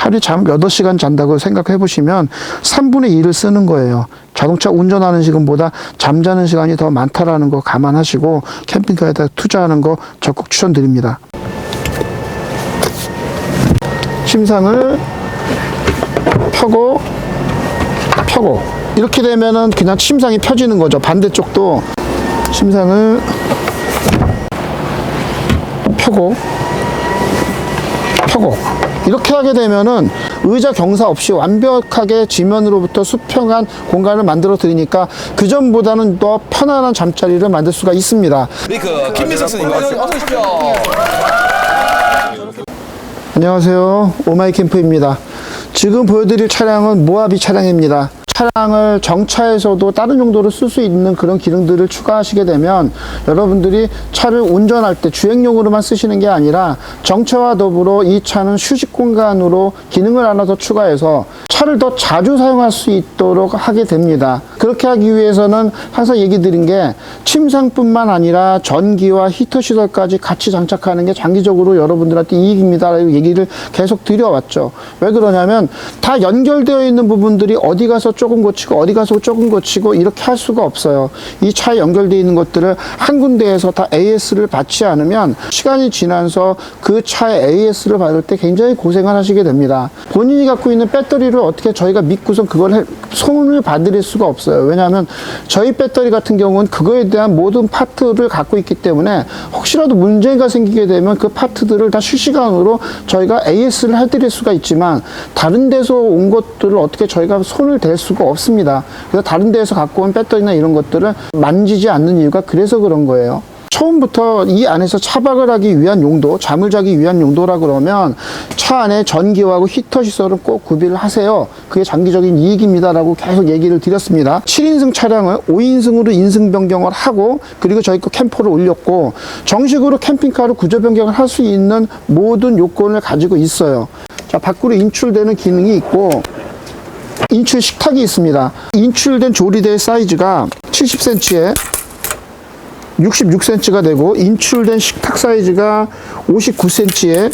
하루에 잠 8시간 잔다고 생각해 보시면 3분의 1을 쓰는 거예요. 자동차 운전하는 시간보다 잠자는 시간이 더 많다라는 거 감안하시고 캠핑카에다 투자하는 거 적극 추천드립니다. 침상을 펴고 이렇게 되면은 그냥 침상이 펴지는 거죠. 반대쪽도 침상을 펴고 이렇게 하게 되면은 의자 경사 없이 완벽하게 지면으로부터 수평한 공간을 만들어 드리니까 그 전보다는 더 편안한 잠자리를 만들 수가 있습니다. 메이크 김민석 선생님 어서 오십시오. 안녕하세요, 오마이 캠프입니다. 지금 보여드릴 차량은 모하비 차량입니다. 차량을 정차에서도 다른 용도로 쓸 수 있는 그런 기능들을 추가하시게 되면 여러분들이 차를 운전할 때 주행용으로만 쓰시는 게 아니라 정차와 더불어 이 차는 휴식 공간으로 기능을 하나 더 추가해서 차를 더 자주 사용할 수 있도록 하게 됩니다. 그렇게 하기 위해서는 항상 얘기 드린 게 침상뿐만 아니라 전기와 히터 시설까지 같이 장착하는 게 장기적으로 여러분들한테 이익입니다 라고 얘기를 계속 드려왔죠. 왜 그러냐면 다 연결되어 있는 부분들이 어디 가서 조금 고치고 어디 가서 조금 고치고 이렇게 할 수가 없어요. 이 차에 연결되어 있는 것들을 한 군데에서 다 AS를 받지 않으면 시간이 지나서 그 차에 AS를 받을 때 굉장히 고생을 하시게 됩니다. 본인이 갖고 있는 배터리를 어떻게 저희가 믿고선 그걸 손을 봐드릴 수가 없어요. 왜냐하면 저희 배터리 같은 경우는 그거에 대한 모든 파트를 갖고 있기 때문에 혹시라도 문제가 생기게 되면 그 파트들을 다 실시간으로 저희가 AS를 해드릴 수가 있지만 다른 데서 온 것들을 어떻게 저희가 손을 댈 수가 없습니다. 그래서 다른 데에서 갖고 온 배터리나 이런 것들을 만지지 않는 이유가 그래서 그런 거예요. 처음부터 이 안에서 차박을 하기 위한 용도, 잠을 자기 위한 용도라 그러면 차 안에 전기하고 히터 시설을 꼭 구비를 하세요. 그게 장기적인 이익입니다 라고 계속 얘기를 드렸습니다. 7인승 차량을 5인승으로 인승 변경을 하고 그리고 저희 거 캠퍼를 올렸고 정식으로 캠핑카로 구조 변경을 할 수 있는 모든 요건을 가지고 있어요. 자, 밖으로 인출되는 기능이 있고 인출 식탁이 있습니다. 인출된 조리대 사이즈가 70cm에 66cm가 되고 인출된 식탁 사이즈가 59cm에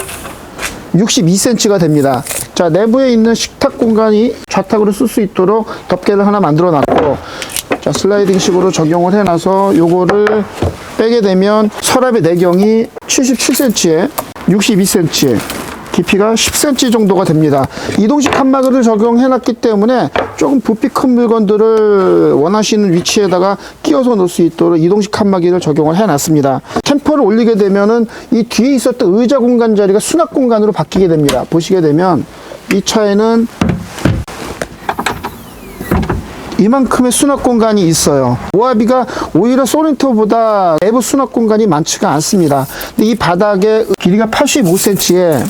62cm가 됩니다. 자, 내부에 있는 식탁 공간이 좌탁으로 쓸 수 있도록 덮개를 하나 만들어 놨고 자, 슬라이딩 식으로 적용을 해놔서 요거를 빼게 되면 서랍의 내경이 77cm에 62cm 깊이가 10cm 정도가 됩니다. 이동식 칸막이를 적용해 놨기 때문에 조금 부피 큰 물건들을 원하시는 위치에다가 끼워서 놓을 수 있도록 이동식 칸막이를 적용을 해 놨습니다. 캠퍼를 올리게 되면은 이 뒤에 있었던 의자 공간 자리가 수납 공간으로 바뀌게 됩니다. 보시게 되면 이 차에는 이만큼의 수납 공간이 있어요. 모하비가 오히려 소렌토보다 내부 수납 공간이 많지가 않습니다. 근데 이 바닥에 길이가 85cm에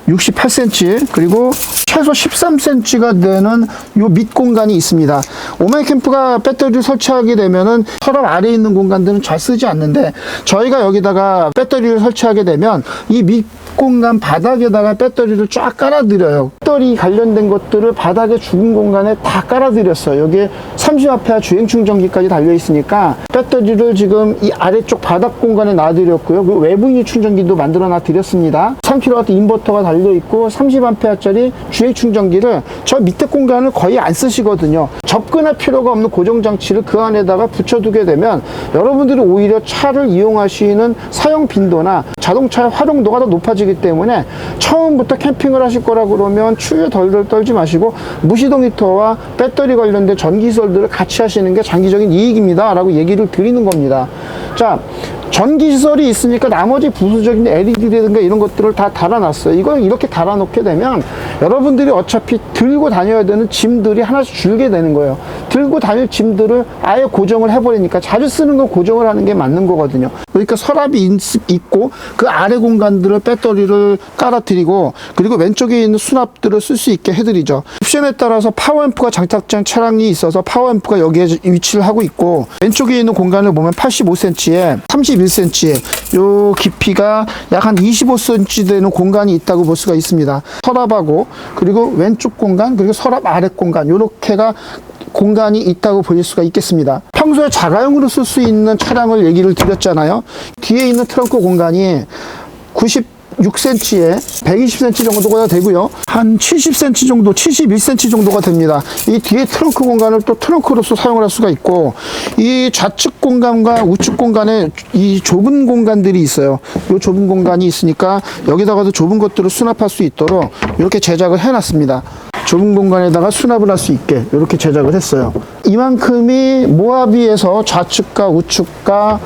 68cm 그리고 최소 13cm가 되는 요 밑 공간이 있습니다. 오마이 캠프가 배터리를 설치하게 되면은 서랍 아래에 있는 공간들은 잘 쓰지 않는데 저희가 여기다가 배터리를 설치하게 되면 이 밑 공간 바닥에다가 배터리를 쫙 깔아드려요. 배터리 관련된 것들을 바닥에 죽은 공간에 다 깔아드렸어요. 여기에 30A 주행 충전기까지 달려 있으니까 배터리를 지금 이 아래쪽 바닥 공간에 놔드렸고요. 그리고 외부인 충전기도 만들어 놔드렸습니다. 3kW 인버터가 달려 있고 30A짜리 주행 충전기를 저 밑에 공간을 거의 안 쓰시거든요. 접근할 필요가 없는 고정장치를 그 안에다가 붙여두게 되면 여러분들이 오히려 차를 이용하시는 사용 빈도나 자동차의 활용도가 더 높아지기 때문에 처음부터 캠핑을 하실 거라 그러면 추위에 덜덜 떨지 마시고 무시동 히터와 배터리 관련된 전기시설들을 같이 하시는 게 장기적인 이익입니다 라고 얘기를 드리는 겁니다. 자, 전기시설이 있으니까 나머지 부수적인 LED라든가 이런 것들을 다 달아놨어요. 이걸 이렇게 달아놓게 되면 여러분들이 어차피 들고 다녀야 되는 짐들이 하나씩 줄게 되는 거예요. 들고 다닐 짐들을 아예 고정을 해버리니까 자주 쓰는 걸 고정을 하는 게 맞는 거거든요. 그러니까 서랍이 있고 그 아래 공간들을 배터리를 깔아드리고 그리고 왼쪽에 있는 수납들을 쓸 수 있게 해드리죠. 옵션에 따라서 파워앰프가 장착된 차량이 있어서 파워앰프가 여기에 위치를 하고 있고 왼쪽에 있는 공간을 보면 85cm에 31cm에 요 깊이가 약 한 25cm 되는 공간이 있다고 볼 수가 있습니다. 서랍하고 그리고 왼쪽 공간 그리고 서랍 아래 공간 요렇게가 공간이 있다고 볼 수가 있겠습니다. 평소에 자가용으로 쓸 수 있는 차량을 얘기를 드렸잖아요. 뒤에 있는 트렁크 공간이 126cm에 120cm 정도가 되고요. 한 70cm 정도, 71cm 정도가 됩니다. 이 뒤에 트렁크 공간을 또 트렁크로서 사용을 할 수가 있고, 이 좌측 공간과 우측 공간에 이 좁은 공간들이 있어요. 이 좁은 공간이 있으니까 여기다가도 좁은 것들을 수납할 수 있도록 이렇게 제작을 해놨습니다. 좁은 공간에다가 수납을 할 수 있게 이렇게 제작을 했어요. 이만큼이 모하비에서 좌측과 우측과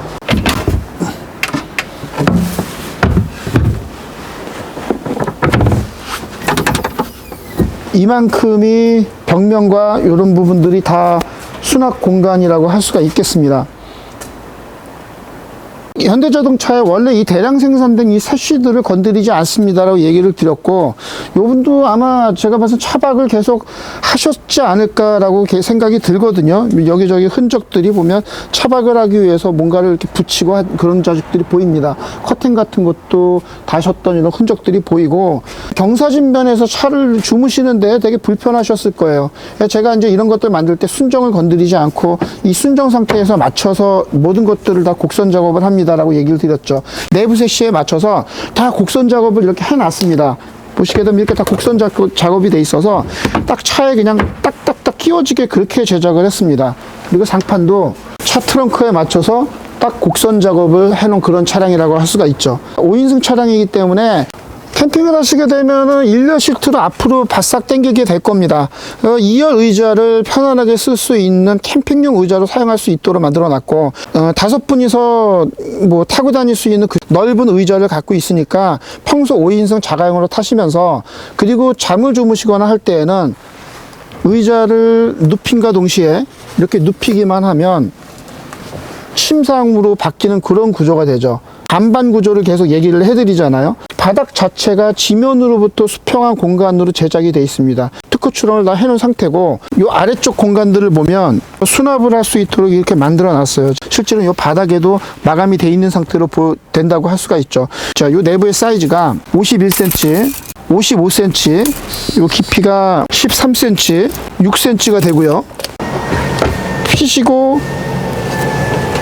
이만큼이 벽면과 이런 부분들이 다 수납 공간이라고 할 수가 있겠습니다. 현대자동차에 원래 이 대량 생산된 이 셋시들을 건드리지 않습니다라고 얘기를 드렸고, 요분도 아마 제가 봐서 차박을 계속 하셨지 않을까라고 생각이 들거든요. 여기저기 흔적들이 보면 차박을 하기 위해서 뭔가를 이렇게 붙이고 그런 자식들이 보입니다. 커튼 같은 것도 다셨던 이런 흔적들이 보이고, 경사진변에서 차를 주무시는데 되게 불편하셨을 거예요. 제가 이제 이런 것들 만들 때 순정을 건드리지 않고 이 순정 상태에서 맞춰서 모든 것들을 다 곡선 작업을 합니다. 라고 얘기를 드렸죠. 내부 셋시에 맞춰서 다 곡선 작업을 이렇게 해놨습니다. 보시게 되면 이렇게 다 곡선 작업이 돼 있어서 딱 차에 그냥 딱딱딱 끼워지게 그렇게 제작을 했습니다. 그리고 상판도 차 트렁크에 맞춰서 딱 곡선 작업을 해놓은 그런 차량이라고 할 수가 있죠. 5인승 차량이기 때문에 캠핑을 하시게 되면은 1열 시트로 앞으로 바싹 당기게 될 겁니다. 2열 의자를 편안하게 쓸 수 있는 캠핑용 의자로 사용할 수 있도록 만들어 놨고, 5분이서 뭐 타고 다닐 수 있는 그 넓은 의자를 갖고 있으니까 평소 5인승 자가용으로 타시면서, 그리고 잠을 주무시거나 할 때에는 의자를 눕힘과 동시에 이렇게 눕히기만 하면 침상으로 바뀌는 그런 구조가 되죠. 반반 구조를 계속 얘기를 해드리잖아요. 바닥 자체가 지면으로부터 수평한 공간으로 제작이 되어 있습니다. 특허 출원을 다 해놓은 상태고, 이 아래쪽 공간들을 보면 수납을 할 수 있도록 이렇게 만들어 놨어요. 실제로 이 바닥에도 마감이 되어 있는 상태로 된다고 할 수가 있죠. 자, 이 내부의 사이즈가 51cm, 55cm, 이 깊이가 13cm, 6cm가 되고요.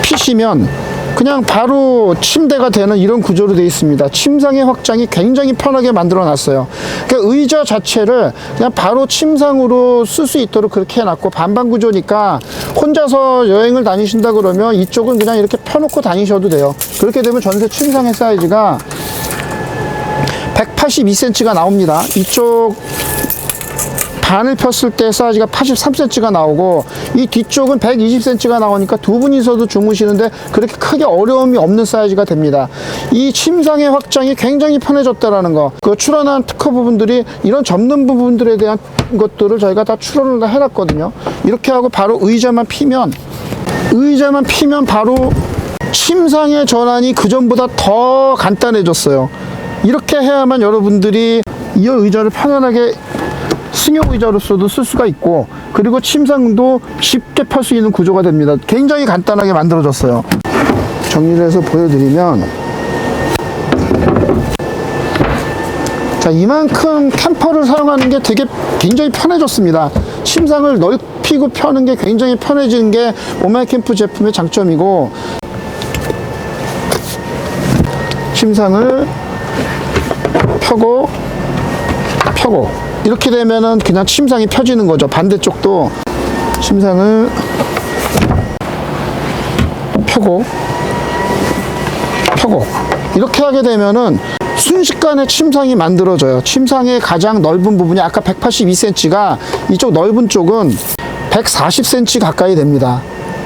핏이면 그냥 바로 침대가 되는 이런 구조로 되어 있습니다. 침상의 확장이 굉장히 편하게 만들어 놨어요. 그러니까 의자 자체를 그냥 바로 침상으로 쓸 수 있도록 그렇게 해놨고, 반반 구조니까 혼자서 여행을 다니신다 그러면 이쪽은 그냥 이렇게 펴놓고 다니셔도 돼요. 그렇게 되면 전체 침상의 사이즈가 182cm가 나옵니다. 이쪽 반을 폈을 때 사이즈가 83cm가 나오고, 이 뒤쪽은 120cm가 나오니까 두 분이서도 주무시는데 그렇게 크게 어려움이 없는 사이즈가 됩니다. 이 침상의 확장이 굉장히 편해졌다라는 거, 그 출원한 특허 부분들이 이런 접는 부분들에 대한 것들을 저희가 다 출원을 다 해놨거든요. 이렇게 하고 바로 의자만 피면 바로 침상의 전환이 그전보다 더 간단해졌어요. 이렇게 해야만 여러분들이 이 의자를 편안하게 승용 의자로서도 쓸 수가 있고, 그리고 침상도 쉽게 펼 수 있는 구조가 됩니다. 굉장히 간단하게 만들어졌어요. 정리를 해서 보여드리면, 자, 이만큼 캠퍼를 사용하는 게 굉장히 편해졌습니다. 침상을 넓히고 펴는 게 굉장히 편해지는 게 오마이 캠프 제품의 장점이고, 침상을 펴고 이렇게 되면은 그냥 침상이 펴지는 거죠. 반대쪽도 침상을 펴고 이렇게 하게 되면은 순식간에 침상이 만들어져요. 침상의 가장 넓은 부분이 아까 182cm가 이쪽 넓은 쪽은 140cm 가까이 됩니다.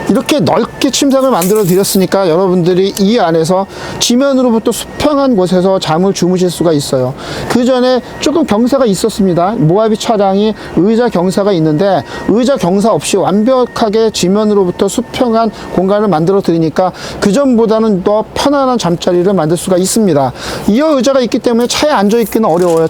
이렇게 넓게 침상을 만들어 드렸으니까 여러분들이 이 안에서 지면으로부터 수평한 곳에서 잠을 주무실 수가 있어요. 그 전에 조금 경사가 있었습니다. 모하비 차량이 의자 경사가 있는데, 의자 경사 없이 완벽하게 지면으로부터 수평한 공간을 만들어 드리니까 그 전보다는 더 편안한 잠자리를 만들 수가 있습니다. 이 의자가 있기 때문에 차에 앉아 있기는 어려워요.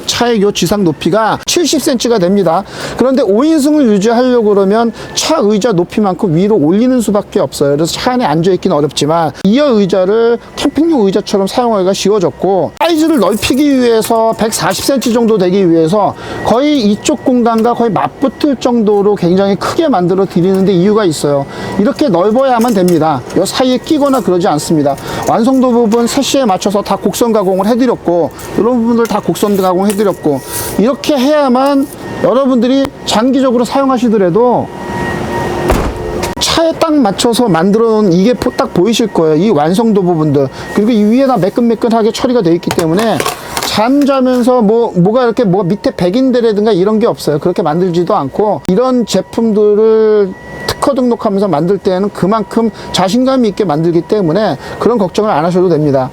차의 요 지상 높이가 70cm가 됩니다. 그런데 5인승을 유지하려고 그러면 차 의자 높이만큼 위로 올리는 수밖에 없어요. 그래서 차 안에 앉아있기는 어렵지만, 이어 의자를 캠핑용 의자처럼 사용하기가 쉬워졌고, 사이즈를 넓히기 위해서 140cm 정도 되기 위해서 거의 이쪽 공간과 거의 맞붙을 정도로 굉장히 크게 만들어 드리는데 이유가 있어요. 이렇게 넓어야만 됩니다. 이 사이에 끼거나 그러지 않습니다. 완성도 부분 세시에 맞춰서 다 곡선 가공을 해드렸고, 이런 부분들 다 곡선 가공을 해드렸고, 이렇게 해야만 여러분들이 장기적으로 사용하시더라도 차에 딱 맞춰서 만들어 놓은 이게 딱 보이실 거예요. 이 완성도 부분들. 그리고 이 위에다 매끈매끈하게 처리가 되어 있기 때문에 잠자면서 뭐가 이렇게 밑에 백인대라든가 이런 게 없어요. 그렇게 만들지도 않고, 이런 제품들을 특허 등록하면서 만들 때는 그만큼 자신감이 있게 만들기 때문에 그런 걱정을 안 하셔도 됩니다.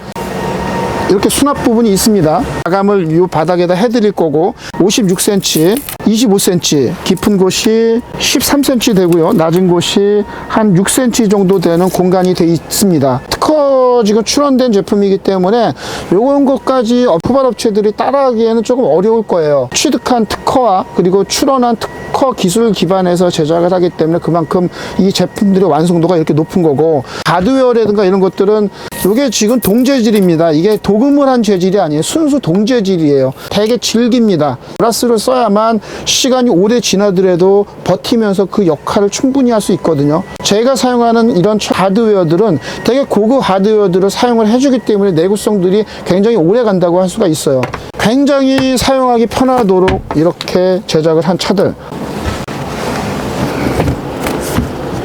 이렇게 수납 부분이 있습니다. 마감을 이 바닥에다 해드릴 거고, 56cm, 25cm, 깊은 곳이 13cm 되고요. 낮은 곳이 한 6cm 정도 되는 공간이 되어 있습니다. 특허 지금 출원된 제품이기 때문에 요런 것까지 후발 업체들이 따라하기에는 조금 어려울 거예요. 취득한 특허와 그리고 출원한 특허 기술 기반에서 제작을 하기 때문에 그만큼 이 제품들의 완성도가 이렇게 높은 거고, 하드웨어라든가 이런 것들은 이게 지금 동재질입니다. 이게 도금을 한 재질이 아니에요. 순수 동재질이에요. 되게 질깁니다. 플라스를 써야만 시간이 오래 지나더라도 버티면서 그 역할을 충분히 할 수 있거든요. 제가 사용하는 이런 하드웨어들은 되게 고급 하드웨어들을 사용을 해주기 때문에 내구성들이 굉장히 오래 간다고 할 수가 있어요. 굉장히 사용하기 편하도록 이렇게 제작을 한 차들.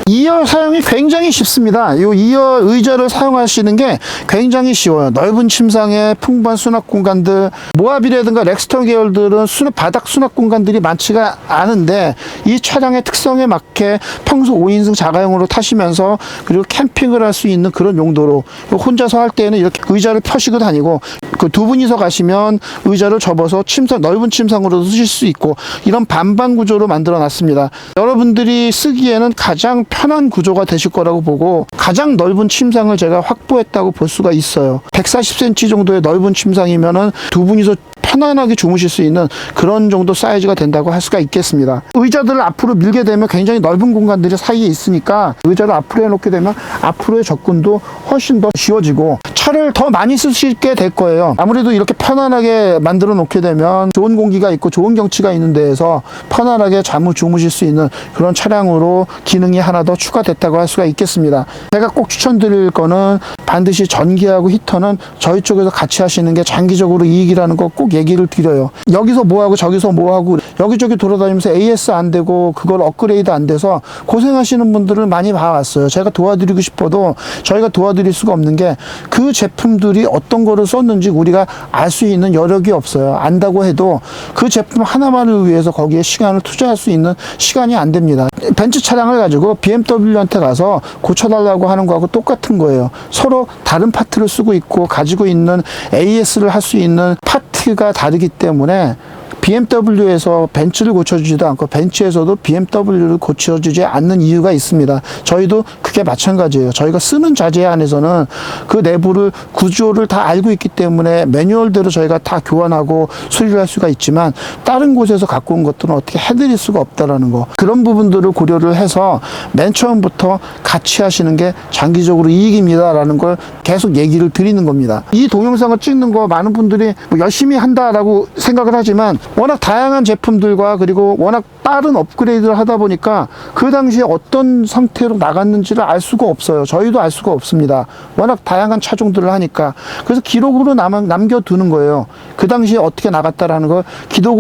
2열 사용이 굉장히 쉽습니다. 이 2열 의자를 사용하시는 게 굉장히 쉬워요. 넓은 침상에 풍부한 수납 공간들, 모하비라든가 렉스턴 계열들은 바닥 수납 공간들이 많지가 않은데, 이 차량의 특성에 맞게 평소 5인승 자가용으로 타시면서 그리고 캠핑을 할 수 있는 그런 용도로, 혼자서 할 때는 이렇게 의자를 펴시고 다니고, 그 두 분이서 가시면 의자를 접어서 넓은 침상으로도 쓰실 수 있고, 이런 반반 구조로 만들어 놨습니다. 여러분들이 쓰기에는 가장 편한 구조가 되실 거라고 보고, 가장 넓은 침상을 제가 확보했다고 볼 수가 있어요. 140cm 정도의 넓은 침상이면은 두 분이서 편안하게 주무실 수 있는 그런 정도 사이즈가 된다고 할 수가 있겠습니다. 의자들을 앞으로 밀게 되면 굉장히 넓은 공간들이 사이에 있으니까 의자를 앞으로 해놓게 되면 앞으로의 접근도 훨씬 더 쉬워지고 차를 더 많이 쓰시게 될 거예요. 아무래도 이렇게 편안하게 만들어 놓게 되면 좋은 공기가 있고 좋은 경치가 있는 데에서 편안하게 잠을 주무실 수 있는 그런 차량으로 기능이 하나 더 추가됐다고 할 수가 있겠습니다. 제가 꼭 추천드릴 거는 반드시 전기하고 히터는 저희 쪽에서 같이 하시는 게 장기적으로 이익이라는 거 꼭 얘기를 드려요. 여기서 뭐하고 저기서 뭐하고 여기저기 돌아다니면서 AS 안 되고 그걸 업그레이드 안 돼서 고생하시는 분들을 많이 봐왔어요. 제가 도와드리고 싶어도 저희가 도와드릴 수가 없는 게 그 제품들이 어떤 거를 썼는지 우리가 알 수 있는 여력이 없어요. 안다고 해도 그 제품 하나만을 위해서 거기에 시간을 투자할 수 있는 시간이 안 됩니다. 벤츠 차량을 가지고 BMW한테 가서 고쳐달라고 하는 거하고 똑같은 거예요. 서로 다른 파트를 쓰고 있고 가지고 있는 AS를 할 수 있는 파트가 다르기 때문에 BMW에서 벤츠를 고쳐주지도 않고 벤츠에서도 BMW를 고쳐주지 않는 이유가 있습니다. 저희도 그게 마찬가지예요. 저희가 쓰는 자재 안에서는 그 내부를 구조를 다 알고 있기 때문에 매뉴얼대로 저희가 다 교환하고 수리를 할 수가 있지만 다른 곳에서 갖고 온 것들은 어떻게 해드릴 수가 없다라는 거, 그런 부분들을 고려를 해서 맨 처음부터 같이 하시는 게 장기적으로 이익입니다 라는 걸 계속 얘기를 드리는 겁니다. 이 동영상을 찍는 거 많은 분들이 뭐 열심히 한다라고 생각을 하지만 워낙 다양한 제품들과 그리고 워낙 빠른 업그레이드를 하다 보니까 그 당시에 어떤 상태로 나갔는지를 알 수가 없어요. 저희도 알 수가 없습니다. 워낙 다양한 차종들을 하니까. 그래서 기록으로 남겨두는 거예요. 그 당시에 어떻게 나갔다라는 걸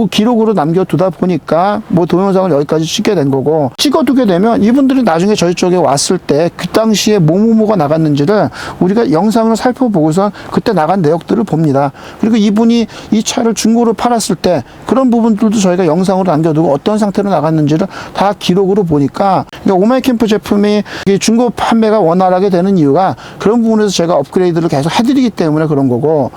기록으로 남겨두다 보니까 뭐 동영상을 여기까지 찍게 된 거고, 찍어두게 되면 이분들이 나중에 저희 쪽에 왔을 때 그 당시에 뭐가 나갔는지를 우리가 영상을 살펴보고서 그때 나간 내역들을 봅니다. 그리고 이분이 이 차를 중고로 팔았을 때 그런 부분들도 저희가 영상으로 남겨두고 어떤 상태로 나갔는지를 다 기록으로 보니까, 그러니까 오마이캠프 제품이 중고 판매가 원활하게 되는 이유가 그런 부분에서 제가 업그레이드를 계속 해드리기 때문에 그런 거고,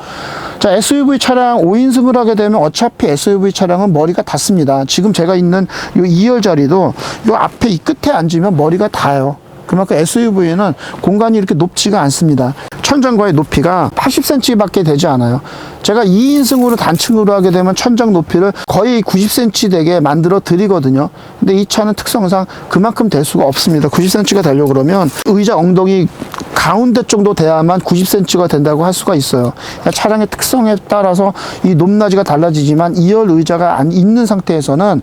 자, SUV 차량 5인승을 하게 되면 어차피 SUV 차량은 머리가 닿습니다. 지금 제가 있는 이 2열 자리도 이 앞에 이 끝에 앉으면 머리가 닿아요. 그만큼 SUV는 공간이 이렇게 높지가 않습니다. 천장과의 높이가 80cm밖에 되지 않아요. 제가 2인승으로 단층으로 하게 되면 천장 높이를 거의 90cm 되게 만들어 드리거든요. 근데 이 차는 특성상 그만큼 될 수가 없습니다. 90cm가 되려고 그러면 의자 엉덩이 가운데 정도 돼야만 90cm가 된다고 할 수가 있어요. 그러니까 차량의 특성에 따라서 이 높낮이가 달라지지만 2열 의자가 있는 상태에서는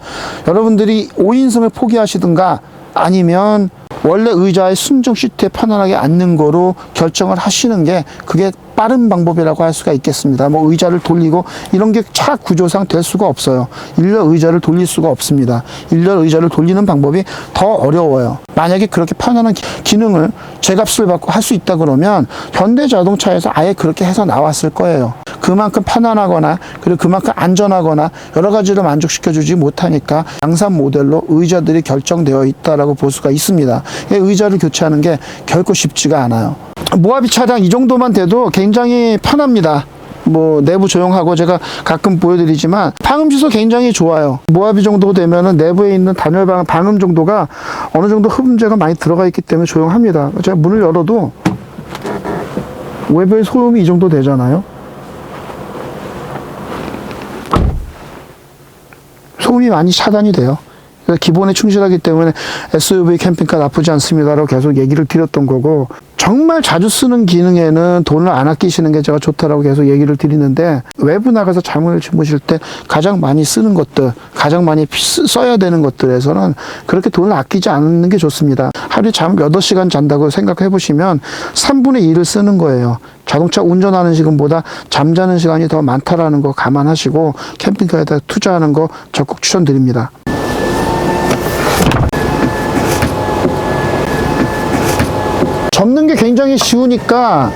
여러분들이 5인승을 포기하시든가 아니면 원래 의자의 순정 시트에 편안하게 앉는 거로 결정을 하시는 게 그게 빠른 방법이라고 할 수가 있겠습니다. 뭐 의자를 돌리고 이런 게 차 구조상 될 수가 없어요. 1열 의자를 돌릴 수가 없습니다. 1열 의자를 돌리는 방법이 더 어려워요. 만약에 그렇게 편안한 기능을 제값을 받고 할 수 있다 그러면 현대자동차에서 아예 그렇게 해서 나왔을 거예요. 그만큼 편안하거나 그리고 그만큼 안전하거나 여러 가지를 만족시켜주지 못하니까 양산 모델로 의자들이 결정되어 있다라고 볼 수가 있습니다. 의자를 교체하는 게 결코 쉽지가 않아요. 모하비 차량 이 정도만 돼도 굉장히 편합니다. 뭐 내부 조용하고 제가 가끔 보여드리지만 방음 시소 굉장히 좋아요. 모하비 정도 되면은 내부에 있는 단열 방음 정도가 어느 정도 흡음재가 많이 들어가 있기 때문에 조용합니다. 제가 문을 열어도 외부의 소음이 이 정도 되잖아요. 소음이 많이 차단이 돼요. 기본에 충실하기 때문에 SUV 캠핑카 나쁘지 않습니다라고 계속 얘기를 드렸던 거고, 정말 자주 쓰는 기능에는 돈을 안 아끼시는 게 제가 좋다라고 계속 얘기를 드리는데, 외부 나가서 잠을 주무실 때 가장 많이 쓰는 것들, 가장 많이 써야 되는 것들에서는 그렇게 돈을 아끼지 않는 게 좋습니다. 하루에 잠 8시간 잔다고 생각해 보시면 3분의 1을 쓰는 거예요. 자동차 운전하는 시간보다 잠자는 시간이 더 많다라는 거 감안하시고 캠핑카에다 투자하는 거 적극 추천드립니다. 접는 게 굉장히 쉬우니까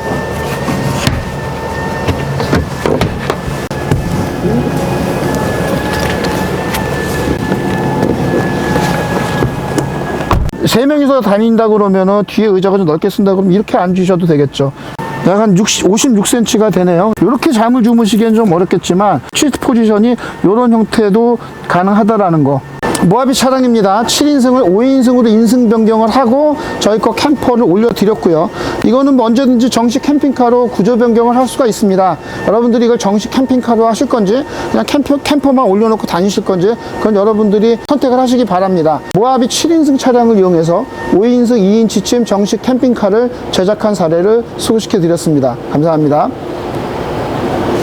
세 명이서 다닌다 그러면은 뒤에 의자가 좀 넓게 쓴다 그러면 이렇게 앉으셔도 되겠죠. 약간 56cm가 되네요. 이렇게 잠을 주무시기엔 좀 어렵겠지만 시트 포지션이 이런 형태도 가능하다라는 거. 모하비 차량입니다. 7인승을 5인승으로 인승 변경을 하고 저희 거 캠퍼를 올려드렸고요. 이거는 뭐 언제든지 정식 캠핑카로 구조 변경을 할 수가 있습니다. 여러분들이 이걸 정식 캠핑카로 하실 건지 그냥 캠퍼만 올려놓고 다니실 건지 그건 여러분들이 선택을 하시기 바랍니다. 모하비 7인승 차량을 이용해서 5인승 2인 취침 정식 캠핑카를 제작한 사례를 소개시켜 드렸습니다. 감사합니다.